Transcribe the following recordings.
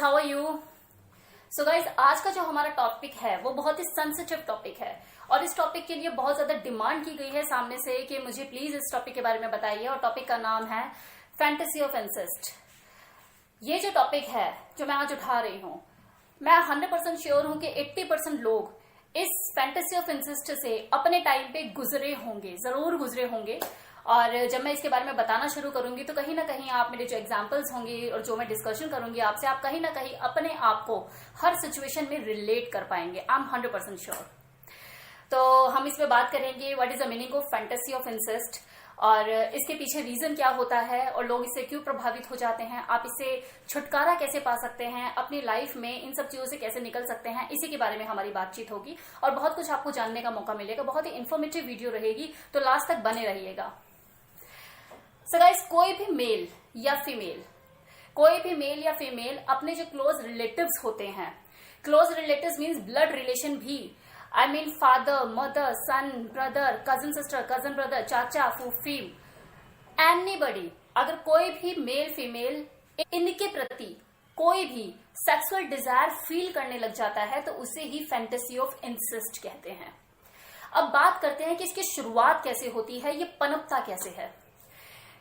How are you? So guys, आज का जो हमारा टॉपिक है वो बहुत ही सेंसिटिव टॉपिक है और इस टॉपिक के लिए बहुत ज्यादा डिमांड की गई है सामने से कि मुझे प्लीज इस टॉपिक के बारे में बताइए। और टॉपिक का नाम है फैंटेसी ऑफ इंसेस्ट। ये जो टॉपिक है जो मैं आज उठा रही हूं, मैं 100% श्योर हूं कि 80% लोग इस फैंटेसी ऑफ इंसेस्ट से अपने टाइम पे गुजरे होंगे, जरूर गुजरे होंगे। और जब मैं इसके बारे में बताना शुरू करूंगी तो कहीं ना कहीं आप मेरे जो एग्जांपल्स होंगे और जो मैं डिस्कशन करूंगी आपसे, आप कहीं ना कहीं अपने आप को हर सिचुएशन में रिलेट कर पाएंगे। I am 100% sure. तो हम इसमें बात करेंगे what is the meaning of fantasy of incest और इसके पीछे रीजन क्या होता है और लोग इससे क्यों प्रभावित हो जाते हैं, आप इससे छुटकारा कैसे पा सकते हैं, अपनी लाइफ में इन सब चीजों से कैसे निकल सकते हैं, इसी के बारे में हमारी बातचीत होगी और बहुत कुछ आपको जानने का मौका मिलेगा। बहुत ही इन्फॉर्मेटिव वीडियो रहेगी, तो लास्ट तक बने रहिएगा। सो गाइस, कोई भी मेल या फीमेल अपने जो क्लोज रिलेटिव्स होते हैं, close relatives means blood relation भी, I mean father, mother, son, brother, cousin sister, cousin brother, चाचा, फूफी, एनीबडी, अगर कोई भी मेल फीमेल इनके प्रति कोई भी सेक्सुअल डिजायर फील करने लग जाता है तो उसे ही फैंटेसी ऑफ इंसेस्ट कहते हैं। अब बात करते हैं कि इसकी शुरुआत कैसे होती है, ये पनपता कैसे है।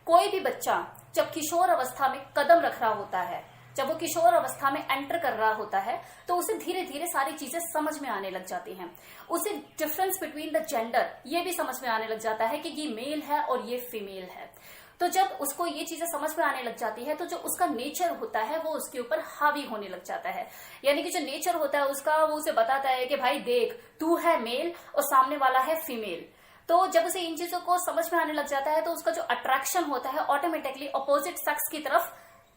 कोई भी बच्चा जब किशोर अवस्था में कदम रख रहा होता है, जब वो किशोर अवस्था में एंटर कर रहा होता है तो उसे धीरे धीरे सारी चीजें समझ में आने लग जाती हैं। उसे डिफरेंस बिटवीन द जेंडर ये भी समझ में आने लग जाता है कि ये मेल है और ये फीमेल है। तो जब उसको ये चीजें समझ में आने लग जाती है तो जो उसका नेचर होता है वो उसके ऊपर हावी होने लग जाता है। यानी कि जो नेचर होता है उसका, वो उसे बताता है कि भाई देख, तू है मेल और सामने वाला है फीमेल। तो जब उसे इन चीजों को समझ में आने लग जाता है तो उसका जो अट्रैक्शन होता है ऑटोमेटिकली अपोजिट सेक्स की तरफ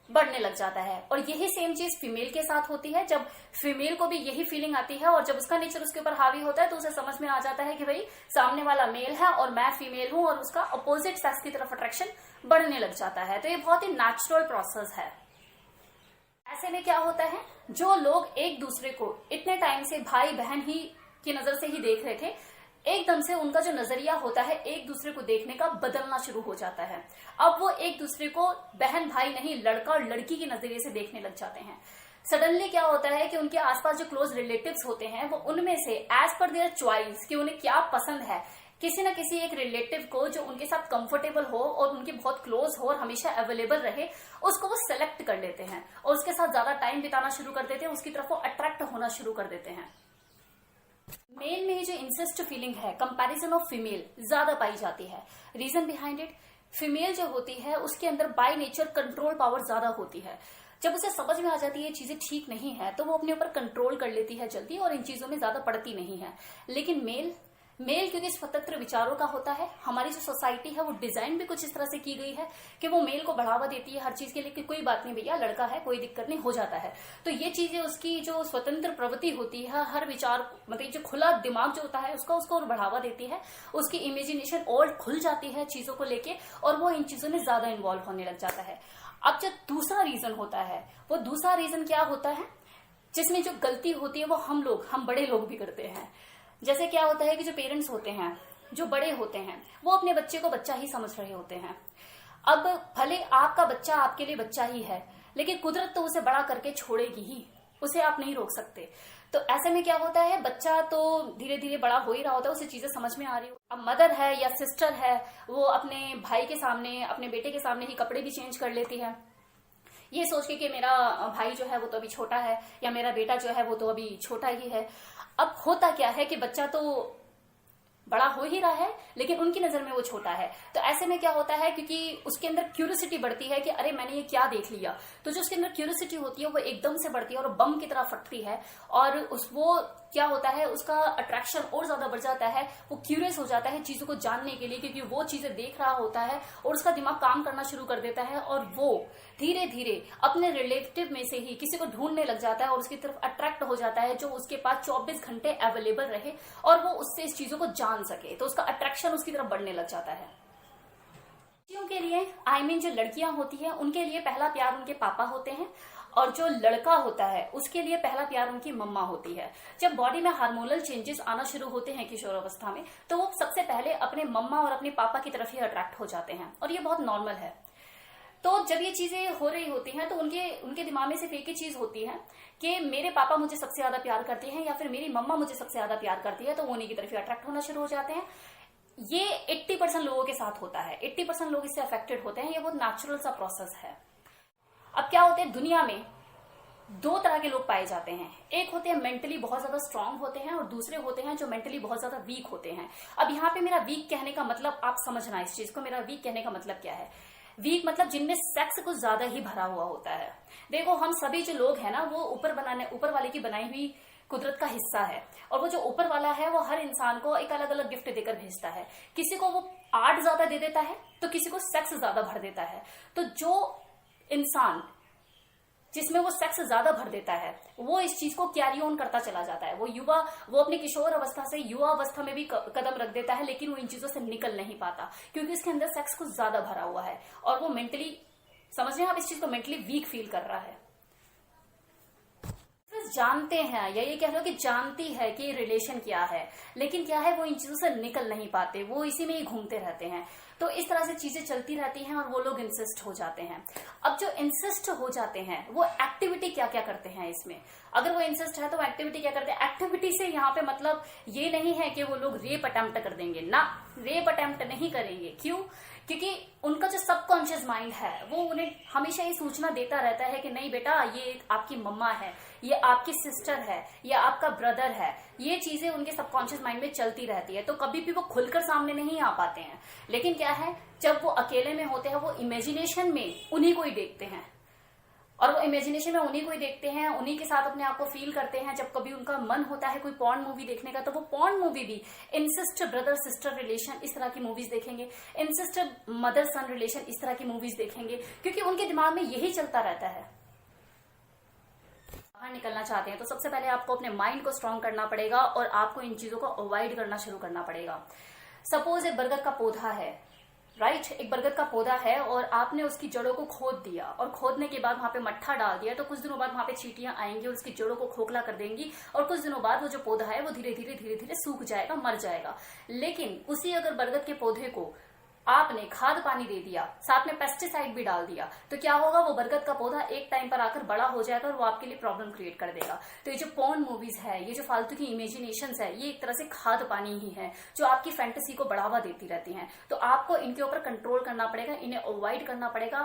बढ़ने लग जाता है। और यही सेम चीज फीमेल के साथ होती है। जब फीमेल को भी यही फीलिंग आती है और जब उसका नेचर उसके ऊपर हावी होता है तो उसे समझ में आ जाता है कि भाई सामने वाला मेल है और मैं फीमेल हूं, और उसका अपोजिट सेक्स की तरफ अट्रैक्शन बढ़ने लग जाता है। तो ये बहुत ही नेचुरल प्रोसेस है। ऐसे में क्या होता है, जो लोग एक दूसरे को इतने टाइम से भाई बहन ही की नजर से ही देख रहे थे, एकदम से उनका जो नजरिया होता है एक दूसरे को देखने का बदलना शुरू हो जाता है। अब वो एक दूसरे को बहन भाई नहीं, लड़का और लड़की के नजरिए से देखने लग जाते हैं। सडनली क्या होता है कि उनके आसपास जो क्लोज रिलेटिव्स होते हैं वो उनमें से एज पर देयर चॉइस कि उन्हें क्या पसंद है, किसी न किसी एक रिलेटिव को जो उनके साथ कंफर्टेबल हो और उनके बहुत क्लोज हो और हमेशा अवेलेबल रहे, उसको वो सेलेक्ट कर लेते हैं और उसके साथ ज्यादा टाइम बिताना शुरू कर देते हैं, उसकी तरफ वो अट्रैक्ट होना शुरू कर देते हैं। मेल में जो इंसेस्ट फीलिंग है कंपैरिजन ऑफ फीमेल ज्यादा पाई जाती है। रीजन बिहाइंड इट, फीमेल जो होती है उसके अंदर बाय नेचर कंट्रोल पावर ज्यादा होती है। जब उसे समझ में आ जाती है ये चीजें ठीक नहीं है तो वो अपने ऊपर कंट्रोल कर लेती है जल्दी और इन चीजों में ज्यादा पड़ती नहीं है। लेकिन मेल क्योंकि स्वतंत्र विचारों का होता है, हमारी जो सोसाइटी है वो डिजाइन भी कुछ इस तरह से की गई है कि वो मेल को बढ़ावा देती है हर चीज के लिए कि कोई बात नहीं भैया, लड़का है, कोई दिक्कत नहीं, हो जाता है। तो ये चीजें उसकी जो स्वतंत्र प्रवृत्ति होती है, हर विचार मतलब जो खुला दिमाग जो होता है उसको और बढ़ावा देती है, उसकी इमेजिनेशन और खुल जाती है चीजों को लेके और वो इन चीजों में ज्यादा इन्वॉल्व होने लग जाता है। अब जो दूसरा रीजन होता है, वो दूसरा रीजन क्या होता है जिसमें जो गलती होती है वो हम बड़े लोग भी करते हैं। जैसे क्या होता है कि जो पेरेंट्स होते हैं, जो बड़े होते हैं, वो अपने बच्चे को बच्चा ही समझ रहे होते हैं। अब भले आपका बच्चा आपके लिए बच्चा ही है, लेकिन कुदरत तो उसे बड़ा करके छोड़ेगी ही, उसे आप नहीं रोक सकते। तो ऐसे में क्या होता है, बच्चा तो धीरे धीरे बड़ा हो ही रहा होता है, उसे चीजें समझ में आ रही हो। अब मदर है या सिस्टर है, वो अपने भाई के सामने, अपने बेटे के सामने ही कपड़े भी चेंज कर लेती है, ये सोच के कि मेरा भाई जो है वो तो अभी छोटा है या मेरा बेटा जो है वो तो अभी छोटा ही है। अब होता क्या है कि बच्चा तो बड़ा हो ही रहा है लेकिन उनकी नजर में वो छोटा है। तो ऐसे में क्या होता है, क्योंकि उसके अंदर क्यूरियोसिटी बढ़ती है कि अरे मैंने ये क्या देख लिया, तो जो उसके अंदर क्यूरियोसिटी होती है वो एकदम से बढ़ती है और बम की तरह फटती है और वो क्या होता है, उसका अट्रैक्शन और ज्यादा बढ़ जाता है। वो क्यूरियस हो जाता है चीजों को जानने के लिए क्योंकि वो चीजें देख रहा होता है और उसका दिमाग काम करना शुरू कर देता है और वो धीरे धीरे अपने रिलेटिव में से ही किसी को ढूंढने लग जाता है और उसकी तरफ अट्रैक्ट हो जाता है जो उसके पास 24 घंटे अवेलेबल रहे और वो उससे इस चीजों को जान सके। तो उसका अट्रैक्शन उसकी तरफ बढ़ने लग जाता है। लड़कियों के लिए जो लड़कियां होती है उनके लिए पहला प्यार उनके पापा होते हैं और जो लड़का होता है उसके लिए पहला प्यार उनकी मम्मा होती है। जब बॉडी में हार्मोनल चेंजेस आना शुरू होते हैं किशोर अवस्था में तो वो सबसे पहले अपने मम्मा और अपने पापा की तरफ ही अट्रैक्ट हो जाते हैं और ये बहुत नॉर्मल है। तो जब ये चीजें हो रही होती हैं तो उनके दिमाग में सिर्फ एक ही चीज होती है कि मेरे पापा मुझे सबसे ज्यादा प्यार करते हैं या फिर मेरी मम्मा मुझे सबसे ज्यादा प्यार करती है, तो वो उन्हीं की तरफ अट्रैक्ट होना शुरू हो जाते हैं। ये 80% लोगों के साथ होता है, 80% लोग इससे अफेक्टेड होते हैं। ये बहुत नेचुरल सा प्रोसेस है। अब क्या होते हैं, दुनिया में दो तरह के लोग पाए जाते हैं। एक होते हैं मेंटली बहुत ज्यादा स्ट्रांग होते हैं और दूसरे होते हैं जो मेंटली बहुत ज्यादा वीक होते हैं। अब यहाँ पे मेरा वीक कहने का मतलब आप समझना इस चीज को, मेरा वीक कहने का मतलब क्या है। वीक मतलब जिनमें सेक्स कुछ ज्यादा ही भरा हुआ होता है। देखो हम सभी जो लोग हैं ना, वो ऊपर वाले की बनाई हुई कुदरत का हिस्सा है, और वो जो ऊपर वाला है वो हर इंसान को एक अलग अलग गिफ्ट देकर भेजता है। किसी को वो आर्ट ज्यादा दे देता है तो किसी को सेक्स ज्यादा भर देता है। तो जो इंसान जिसमें वो सेक्स ज्यादा भर देता है वो इस चीज को कैरी ऑन करता चला जाता है। वो अपनी किशोर अवस्था से युवा अवस्था में भी कदम रख देता है, लेकिन वो इन चीजों से निकल नहीं पाता क्योंकि उसके अंदर सेक्स कुछ ज्यादा भरा हुआ है और वो मेंटली, समझ रहे हैं आप इस चीज को, मेंटली वीक फील कर रहा है। जानते हैं या ये कह लो कि जानती है कि रिलेशन क्या है, लेकिन क्या है वो इन चीजों से निकल नहीं पाते, वो इसी में ही घूमते रहते हैं। तो इस तरह से चीजें चलती रहती हैं और वो लोग इंसिस्ट हो जाते हैं। अब जो इंसिस्ट हो जाते हैं वो एक्टिविटी क्या क्या करते हैं इसमें, अगर वो इंसिस्ट है तो वो एक्टिविटी क्या करते हैं। एक्टिविटी से यहाँ पे मतलब ये नहीं है कि वो लोग रेप अटेम्प्ट कर देंगे ना, रेप अटेम्प्ट नहीं करेंगे। क्यों? क्योंकि उनका जो सबकॉन्शियस माइंड है वो उन्हें हमेशा ये सूचना देता रहता है कि नहीं बेटा, ये आपकी मम्मा है, ये आपकी सिस्टर है, ये आपका ब्रदर है। ये चीजें उनके सबकॉन्शियस माइंड में चलती रहती है, तो कभी भी वो खुलकर सामने नहीं आ पाते हैं। लेकिन क्या है, जब वो अकेले में होते हैं वो इमेजिनेशन में उन्हीं को ही देखते हैं, और वो इमेजिनेशन में उन्हीं को ही देखते हैं, उन्हीं के साथ अपने आप को फील करते हैं। जब कभी उनका मन होता है कोई पॉर्न मूवी देखने का, तो वो पॉर्न मूवी भी इंसिस्ट ब्रदर सिस्टर रिलेशन इस तरह की मूवीज देखेंगे, इंसिस्ट मदर सन रिलेशन इस तरह की मूवीज देखेंगे, क्योंकि उनके दिमाग में यही चलता रहता है। बाहर निकलना चाहते हैं तो सबसे पहले आपको अपने माइंड को स्ट्रांग करना पड़ेगा और आपको इन चीजों को अवॉइड करना शुरू करना पड़ेगा। सपोज एक बरगद का पौधा है, राइट, एक बरगद का पौधा है और आपने उसकी जड़ों को खोद दिया, और खोदने के बाद वहां पे मट्ठा डाल दिया, तो कुछ दिनों बाद वहां पे चींटियां आएंगी और उसकी जड़ों को खोखला कर देंगी, और कुछ दिनों बाद वो जो पौधा है वो धीरे धीरे सूख जाएगा, मर जाएगा। लेकिन उसी अगर बरगद के पौधे को आपने खाद पानी दे दिया, साथ में पेस्टिसाइड भी डाल दिया, तो क्या होगा, वो बरगद का पौधा एक टाइम पर आकर बड़ा हो जाएगा और वो आपके लिए प्रॉब्लम क्रिएट कर देगा। तो ये जो पॉर्न मूवीज है, ये जो फालतू की इमेजिनेशंस है, ये एक तरह से खाद पानी ही है जो आपकी फैंटेसी को बढ़ावा देती रहती हैं। तो आपको इनके ऊपर कंट्रोल करना पड़ेगा, इन्हें अवॉइड करना पड़ेगा,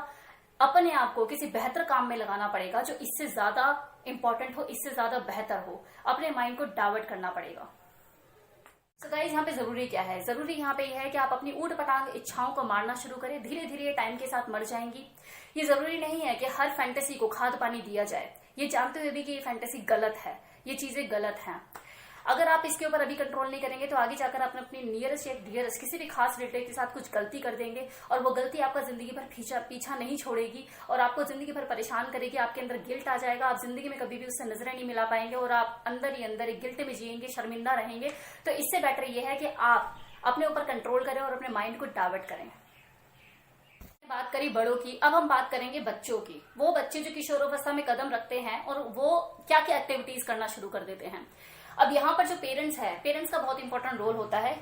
अपने आप को किसी बेहतर काम में लगाना पड़ेगा जो इससे ज्यादा इंपॉर्टेंट हो, इससे ज्यादा बेहतर हो। अपने माइंड को डाइवर्ट करना पड़ेगा। तो गाइस यहाँ पे जरूरी क्या है, जरूरी यहाँ पे यह है कि आप अपनी ऊट पटांग इच्छाओं को मारना शुरू करें। धीरे धीरे टाइम के साथ मर जाएंगी। ये जरूरी नहीं है कि हर फैंटेसी को खाद पानी दिया जाए, ये जानते हुए भी कि ये फैंटेसी गलत है, ये चीजें गलत हैं। अगर आप इसके ऊपर अभी कंट्रोल नहीं करेंगे तो आगे जाकर आप अपनी नियरेस्ट या डियरेस्ट किसी भी खास रिलेटिव के साथ कुछ गलती कर देंगे, और वो गलती आपका जिंदगी भर पीछा नहीं छोड़ेगी और आपको जिंदगी भर परेशान करेगी। आपके अंदर गिल्ट आ जाएगा, आप जिंदगी में कभी भी उससे नजरें नहीं मिला पाएंगे और आप अंदर ही अंदर एक गिल्ट में जिएंगे, शर्मिंदा रहेंगे। तो इससे बेटर ये है कि आप अपने ऊपर कंट्रोल करें और अपने माइंड को डाइवर्ट करें। बात करी बड़ों की, अब हम बात करेंगे बच्चों की। वो बच्चे जो किशोरावस्था में कदम रखते हैं और वो क्या क्या एक्टिविटीज करना शुरू कर देते हैं। अब यहाँ पर जो पेरेंट्स है, पेरेंट्स का बहुत इंपॉर्टेंट रोल होता है।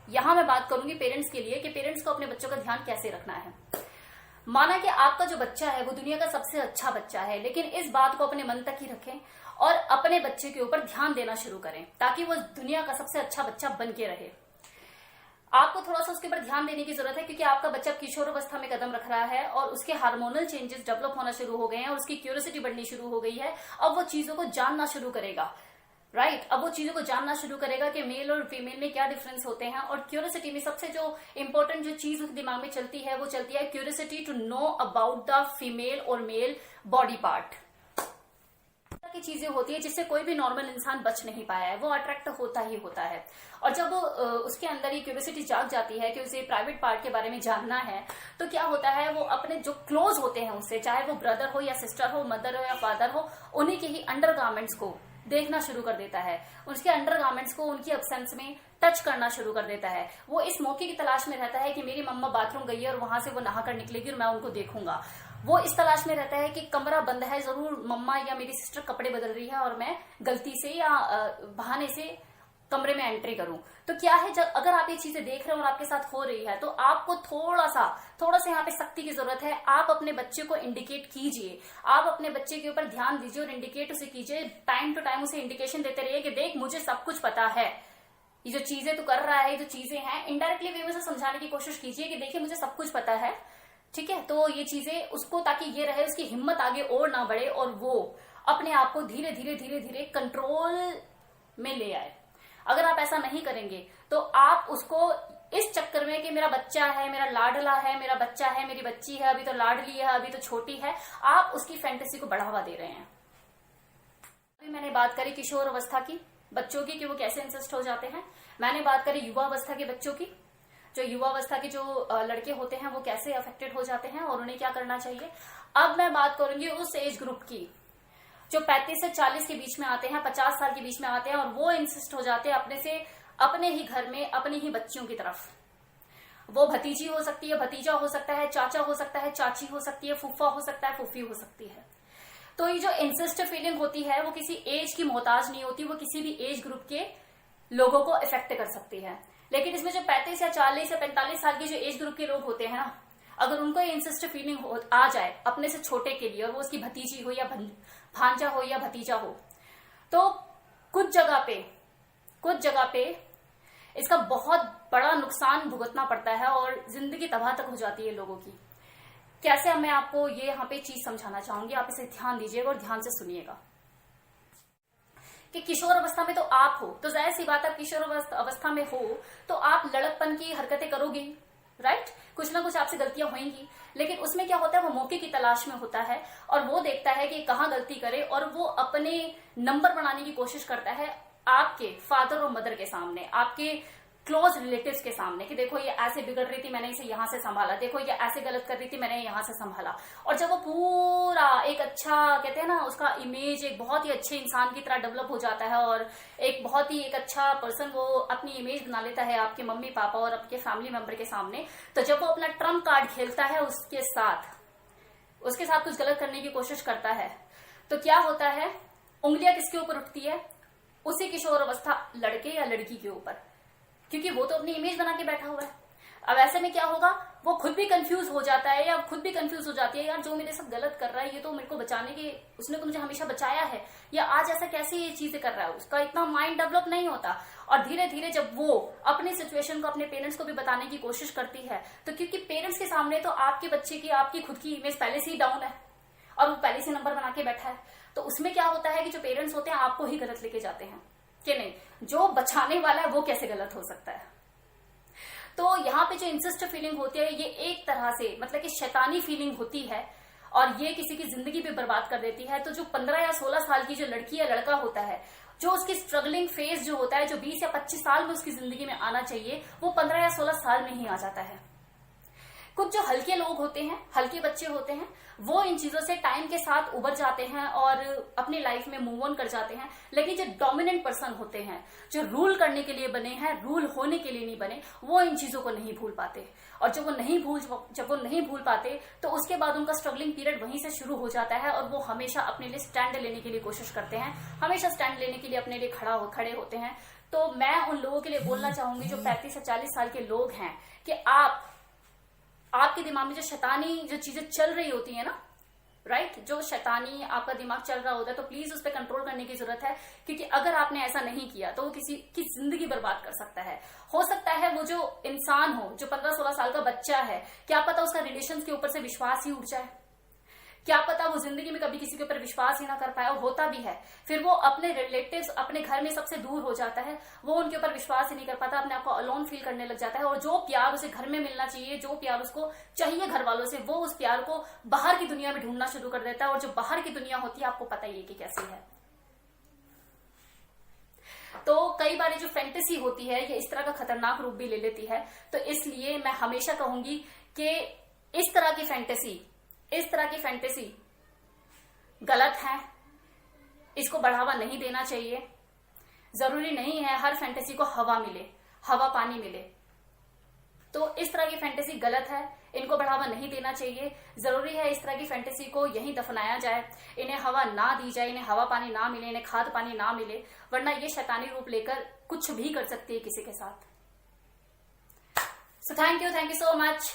यहाँ मैं बात करूंगी पेरेंट्स के लिए कि पेरेंट्स को अपने बच्चों का ध्यान कैसे रखना है। माना कि आपका जो बच्चा है वो दुनिया का सबसे अच्छा बच्चा है, लेकिन इस बात को अपने मन तक ही रखें और अपने बच्चे के ऊपर ध्यान देना शुरू करें ताकि वो दुनिया का सबसे अच्छा बच्चा बन के रहे। आपको थोड़ा सा उसके ऊपर ध्यान देने की जरूरत है क्योंकि आपका बच्चा किशोरावस्था में कदम रख रहा है और उसके हार्मोनल चेंजेस डेवलप होना शुरू हो गए हैं और उसकी क्यूरियोसिटी बढ़नी शुरू हो गई है। अब वो चीजों को जानना शुरू करेगा, राइट। अब वो चीजों को जानना शुरू करेगा कि मेल और फीमेल में क्या डिफरेंस होते हैं। और क्यूरियोसिटी में सबसे जो इंपॉर्टेंट जो चीज उसके दिमाग में चलती है वो चलती है curiosity to know about the female और मेल बॉडी पार्ट। की चीजें होती है जिससे कोई भी नॉर्मल इंसान बच नहीं पाया है, वो अट्रैक्ट होता ही होता है। और जब उसके अंदर ये क्यूरियोसिटी जाग जाती है कि उसे प्राइवेट पार्ट के बारे में जानना है, तो क्या होता है, वो अपने जो क्लोज होते हैं उससे, चाहे वो ब्रदर हो या सिस्टर हो, मदर हो या फादर हो, उन्हीं के ही अंडरगारमेंट्स को देखना शुरू कर देता है, उसके अंडरगारमेंट्स को उनकी एब्सेंस में टच करना शुरू कर देता है। वो इस मौके की तलाश में रहता है कि मेरी मम्मा बाथरूम गई है और वहां से वो नहाकर निकलेगी और मैं उनको देखूंगा। वो इस तलाश में रहता है कि कमरा बंद है, जरूर मम्मा या मेरी सिस्टर कपड़े बदल रही है और मैं गलती से या बहाने से कमरे में एंट्री करूं। तो क्या है, जब अगर आप ये चीजें देख रहे हो और आपके साथ हो रही है, तो आपको थोड़ा सा यहाँ पे सख्ती की जरूरत है। आप अपने बच्चे को इंडिकेट कीजिए, आप अपने बच्चे के ऊपर ध्यान दीजिए और इंडिकेट उसे कीजिए। टाइम टू टाइम उसे इंडिकेशन देते रहिए कि देख मुझे सब कुछ पता है, ये जो चीजें तू कर रहा है, ये जो चीजें हैं, इनडायरेक्टली वे में उसे समझाने की कोशिश कीजिए कि देखिए मुझे सब कुछ पता है, ठीक है। तो ये चीजें उसको, ताकि ये रहे उसकी हिम्मत आगे और ना बढ़े और वो अपने आप को धीरे धीरे कंट्रोल में ले आए। अगर आप ऐसा नहीं करेंगे तो आप उसको इस चक्कर में कि मेरा बच्चा है, मेरा लाडला है, मेरा बच्चा है, मेरी बच्ची है, अभी तो लाडली है, अभी तो छोटी है, आप उसकी फैंटेसी को बढ़ावा दे रहे हैं। अभी मैंने बात करी किशोर अवस्था की बच्चों की कि वो कैसे इंसिस्ट हो जाते हैं। मैंने बात करी युवा अवस्था के बच्चों की, जो युवा अवस्था के जो लड़के होते हैं वो कैसे अफेक्टेड हो जाते हैं और उन्हें क्या करना चाहिए। अब मैं बात करूंगी उस एज ग्रुप की जो 35 से 40 के बीच में आते हैं, 50 साल के बीच में आते हैं और वो इंसिस्ट हो जाते हैं अपने ही घर में अपनी ही बच्चियों की तरफ। वो भतीजी हो सकती है, भतीजा हो सकता है, चाचा हो सकता है, चाची हो सकती है, फूफा हो सकता है, फूफी हो सकती है। तो ये जो इंसिस्ट फीलिंग होती है वो किसी एज की मोहताज नहीं होती, वो किसी भी एज ग्रुप के लोगों को इफेक्ट कर सकती है। लेकिन इसमें जो 35 या 40 या 45 साल के जो एज ग्रुप के लोग होते हैं ना, अगर उनको इंसिस्ट फीलिंग आ जाए अपने से छोटे के लिए, और वो उसकी भतीजी हो या भांजा हो या भतीजा हो, तो कुछ जगह पे इसका बहुत बड़ा नुकसान भुगतना पड़ता है और जिंदगी तबाह तक हो जाती है लोगों की। कैसे, मैं आपको ये यहाँ पे चीज समझाना चाहूंगी, आप इसे ध्यान दीजिएगा और ध्यान से सुनिएगा। कि किशोर अवस्था में तो आप हो, तो जाहिर सी बात, आप किशोर अवस्था में हो तो आप लड़कपन की हरकतें करोगे, राइट। कुछ ना कुछ आपसे गलतियां होंगी, लेकिन उसमें क्या होता है, वो मौके की तलाश में होता है और वो देखता है कि कहाँ गलती करे और वो अपने नंबर बनाने की कोशिश करता है आपके फादर और मदर के सामने, आपके क्लोज रिलेटिव्स के सामने, कि देखो ये ऐसे बिगड़ रही थी, मैंने इसे यहां से संभाला, देखो ये ऐसे गलत कर रही थी, मैंने यहां से संभाला। और जब वो पूरा एक अच्छा, कहते हैं ना, उसका इमेज एक बहुत ही अच्छे इंसान की तरह डेवलप हो जाता है और एक बहुत ही एक अच्छा पर्सन वो अपनी इमेज बना लेता है आपके मम्मी पापा और आपके फैमिली मेंबर के सामने, तो जब वो अपना ट्रम्प कार्ड खेलता है उसके साथ कुछ गलत करने की कोशिश करता है, तो क्या होता है, उंगलियां किसके ऊपर उठती है, उसी किशोर अवस्था लड़के या लड़की के ऊपर, क्योंकि वो तो अपनी इमेज बना के बैठा हुआ है। अब ऐसे में क्या होगा, वो खुद भी कंफ्यूज हो जाता है या खुद भी कंफ्यूज हो जाती है, यार जो मेरे साथ गलत कर रहा है ये तो मेरे को बचाने के, उसने तो मुझे हमेशा बचाया है, या आज ऐसा कैसे ये चीजें कर रहा है, उसका इतना माइंड डेवलप नहीं होता। और धीरे धीरे जब वो अपनी सिचुएशन को अपने पेरेंट्स को भी बताने की कोशिश करती है, तो क्योंकि पेरेंट्स के सामने तो आपके बच्चे की, आपकी खुद की इमेज पहले से ही डाउन है और वो पहले से नंबर बना के बैठा है, तो उसमें क्या होता है कि जो पेरेंट्स होते हैं आपको ही गलत लेके जाते हैं कि नहीं, जो बचाने वाला है वो कैसे गलत हो सकता है। तो यहाँ पे जो इंसिस्ट फीलिंग होती है ये एक तरह से मतलब कि शैतानी फीलिंग होती है और ये किसी की जिंदगी भी बर्बाद कर देती है। तो जो 15 या 16 साल की जो लड़की या लड़का होता है, जो उसकी स्ट्रगलिंग फेज जो होता है, जो 20 या 25 साल में उसकी जिंदगी में आना चाहिए, वो 15 या 16 साल में ही आ जाता है। कुछ जो हल्के लोग होते हैं, हल्के बच्चे होते हैं, वो इन चीजों से टाइम के साथ उबर जाते हैं और अपनी लाइफ में मूव ऑन कर जाते हैं। लेकिन जो डोमिनेंट पर्सन होते हैं, जो रूल करने के लिए बने हैं, रूल होने के लिए नहीं बने, वो इन चीजों को नहीं भूल पाते। और जब वो नहीं भूल पाते तो उसके बाद उनका स्ट्रगलिंग पीरियड वहीं से शुरू हो जाता है और वो हमेशा अपने लिए स्टैंड लेने के लिए कोशिश करते हैं, हमेशा स्टैंड लेने के लिए अपने लिए खड़े होते हैं। तो मैं उन लोगों के लिए बोलना चाहूंगी जो 35 से 40 साल के लोग हैं कि आपके दिमाग में जो शैतानी जो चीजें चल रही होती है ना, राइट, जो शैतानी आपका दिमाग चल रहा होता है, तो प्लीज उस पर कंट्रोल करने की जरूरत है। क्योंकि अगर आपने ऐसा नहीं किया तो वो किसी की जिंदगी बर्बाद कर सकता है। हो सकता है वो जो इंसान हो, जो 15-16 साल का बच्चा है, क्या पता उसका रिलेशन के ऊपर से विश्वास ही उठ जाए, क्या पता वो जिंदगी में कभी किसी के ऊपर विश्वास ही ना कर पाए, और होता भी है। फिर वो अपने रिलेटिव्स, अपने घर में सबसे दूर हो जाता है, वो उनके ऊपर विश्वास ही नहीं कर पाता, अपने आप को अलोन फील करने लग जाता है। और जो प्यार उसे घर में मिलना चाहिए, जो प्यार उसको चाहिए घर वालों से, वो उस प्यार को बाहर की दुनिया में ढूंढना शुरू कर देता है। और जो बाहर की दुनिया होती है आपको पता ही है कि कैसी है। तो कई बार जो फैंटेसी होती है ये इस तरह का खतरनाक रूप भी ले लेती है। तो इसलिए मैं हमेशा कहूंगी कि इस तरह की फैंटेसी गलत है, इसको बढ़ावा नहीं देना चाहिए। जरूरी नहीं है हर फैंटेसी को हवा पानी मिले। तो इस तरह की फैंटेसी गलत है, इनको बढ़ावा नहीं देना चाहिए। जरूरी है इस तरह की फैंटेसी को यहीं दफनाया जाए, इन्हें हवा ना दी जाए, इन्हें हवा पानी ना मिले, इन्हें खाद पानी ना मिले, वरना ये शैतानी रूप लेकर कुछ भी कर सकती है किसी के साथ। So thank you so much.